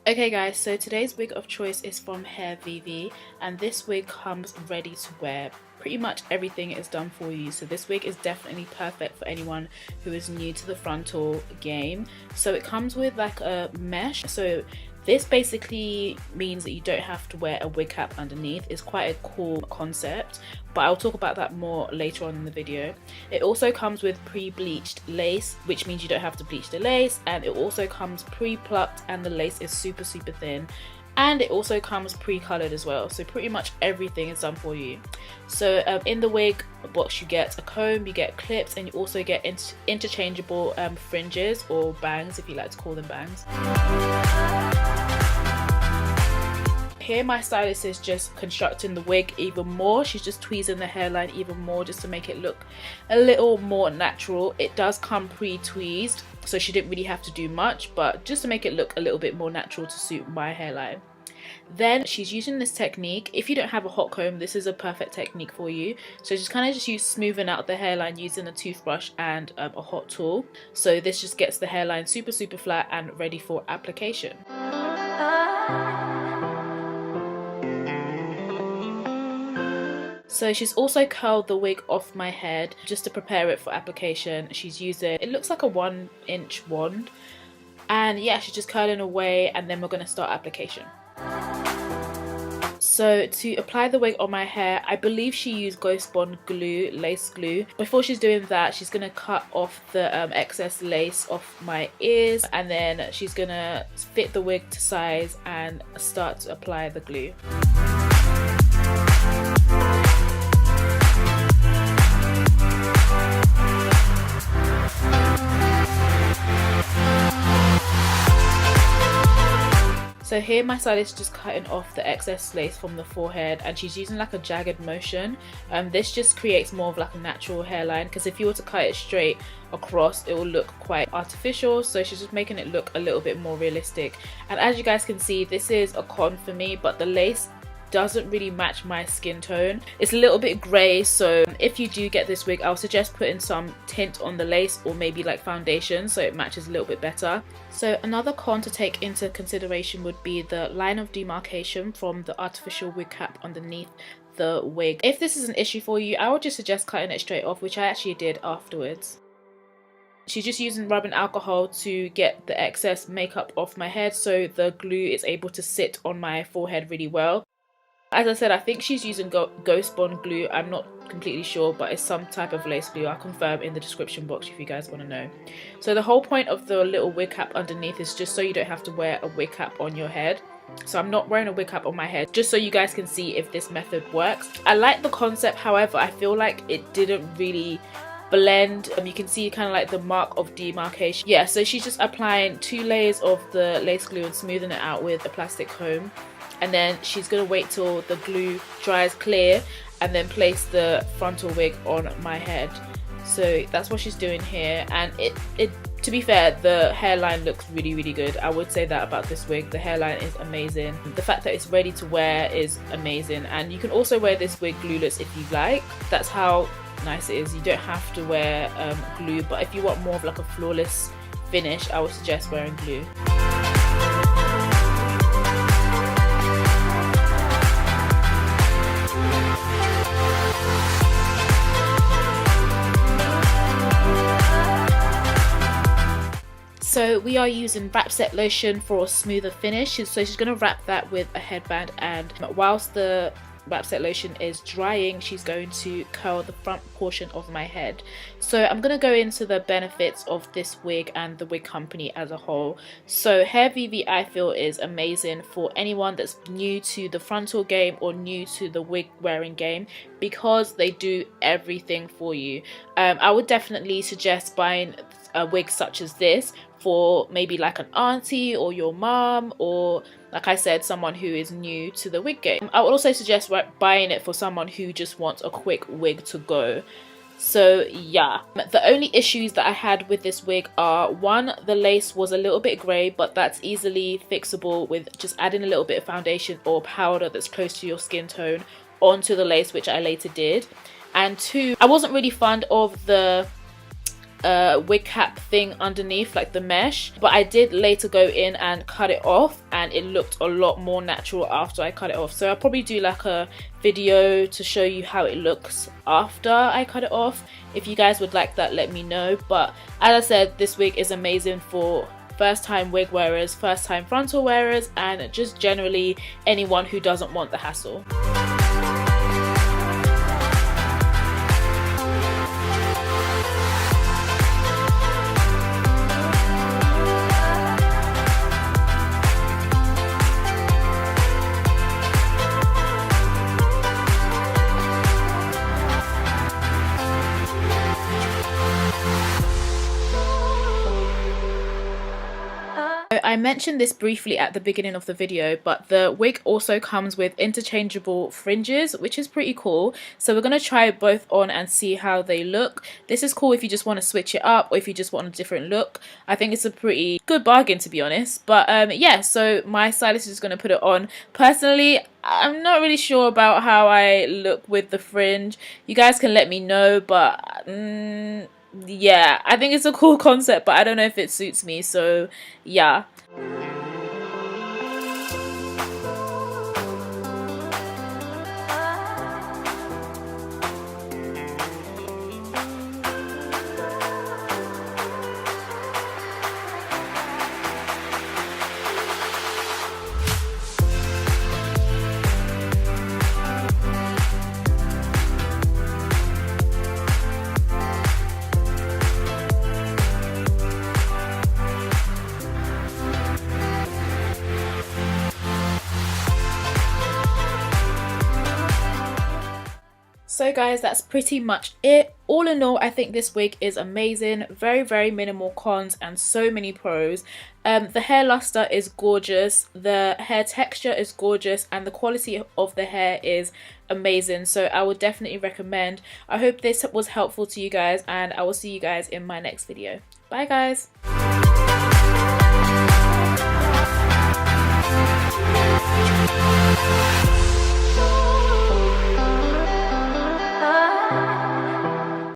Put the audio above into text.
Okay guys, so today's wig of choice is from Hairvivi, and this wig comes ready to wear. Pretty much everything is done for you, so this wig is definitely perfect for anyone who is new to the frontal game. So it comes with like a mesh, so this basically means that you don't have to wear a wig cap underneath. It's quite a cool concept, but I'll talk about that more later on in the video. It also comes with pre-bleached lace, which means you don't have to bleach the lace, and it also comes pre-plucked and the lace is super thin, and it also comes pre-colored as well, so pretty much everything is done for you. So in the wig box you get a comb, you get clips, and you also get interchangeable fringes, or bangs if you like to call them bangs. Here my stylist is just constructing the wig even more. She's just tweezing the hairline even more just to make it look a little more natural. It does come pre-tweezed, so she didn't really have to do much, but just to make it look a little bit more natural to suit my hairline. Then she's using this technique. If you don't have a hot comb, this is a perfect technique for you. So just kind of just use smoothing out the hairline using a toothbrush and a hot tool. So this just gets the hairline super flat and ready for application. So she's also curled the wig off my head just to prepare it for application. She's used it looks like a 1-inch wand, and yeah, she's just curling away, and then we're going to start application. So to apply the wig on my hair, I believe she used Ghost Bond glue, lace glue. Before she's doing that, she's going to cut off the excess lace off my ears, and then she's going to fit the wig to size and start to apply the glue. So here my stylist is just cutting off the excess lace from the forehead, and she's using like a jagged motion. This just creates more of like a natural hairline, because if you were to cut it straight across, it will look quite artificial. So she's just making it look a little bit more realistic. And as you guys can see, this is a con for me, but the lace doesn't really match my skin tone. It's a little bit grey, so if you do get this wig, I'll suggest putting some tint on the lace, or maybe like foundation, so it matches a little bit better. So another con to take into consideration would be the line of demarcation from the artificial wig cap underneath the wig. If this is an issue for you, I would just suggest cutting it straight off, which I actually did afterwards. She's just using rubbing alcohol to get the excess makeup off my head, so the glue is able to sit on my forehead really well. As I said, I think she's using Ghost Bond glue. I'm not completely sure, but it's some type of lace glue. I'll confirm in the description box if you guys want to know. So the whole point of the little wig cap underneath is just so you don't have to wear a wig cap on your head. So I'm not wearing a wig cap on my head, just so you guys can see if this method works. I like the concept, however, I feel like it didn't really blend. You can see kind of like the mark of demarcation. Yeah, so she's just applying 2 layers of the lace glue and smoothing it out with a plastic comb. And then she's going to wait till the glue dries clear and then place the frontal wig on my head. So that's what she's doing here, and it to be fair, the hairline looks really good. I would say that about this wig. The hairline is amazing. The fact that it's ready to wear is amazing, and you can also wear this wig glueless if you like. That's how nice it is. You don't have to wear glue, but if you want more of like a flawless finish, I would suggest wearing glue. So we are using wrap set lotion for a smoother finish. So she's going to wrap that with a headband, and whilst the wrap set lotion is drying, she's going to curl the front portion of my head. So I'm going to go into the benefits of this wig and the wig company as a whole. So Hairvivi, I feel, is amazing for anyone that's new to the frontal game or new to the wig wearing game, because they do everything for you. I would definitely suggest buying a wig such as this for maybe like an auntie or your mom, or like I said, someone who is new to the wig game. I would also suggest buying it for someone who just wants a quick wig to go. So yeah, the only issues that I had with this wig are, one, the lace was a little bit grey, but that's easily fixable with just adding a little bit of foundation or powder that's close to your skin tone onto the lace, which I later did. And two, I wasn't really fond of the wig cap thing underneath, like the mesh, but I did later go in and cut it off, and it looked a lot more natural after I cut it off. So I'll probably do like a video to show you how it looks after I cut it off. If you guys would like that, let me know. But as I said, this wig is amazing for first time wig wearers, first time frontal wearers, and just generally anyone who doesn't want the hassle. I mentioned this briefly at the beginning of the video, but the wig also comes with interchangeable fringes, which is pretty cool. So we're going to try both on and see how they look. This is cool if you just want to switch it up or if you just want a different look. I think it's a pretty good bargain, to be honest. But yeah, so my stylist is going to put it on. Personally, I'm not really sure about how I look with the fringe. You guys can let me know, but yeah, I think it's a cool concept, but I don't know if it suits me, so yeah. So guys, that's pretty much it. All in all, I think this wig is amazing. Very, very minimal cons and so many pros. The hair luster is gorgeous, the hair texture is gorgeous, and the quality of the hair is amazing. So I would definitely recommend. I hope this was helpful to you guys, and I will see you guys in my next video. Bye guys.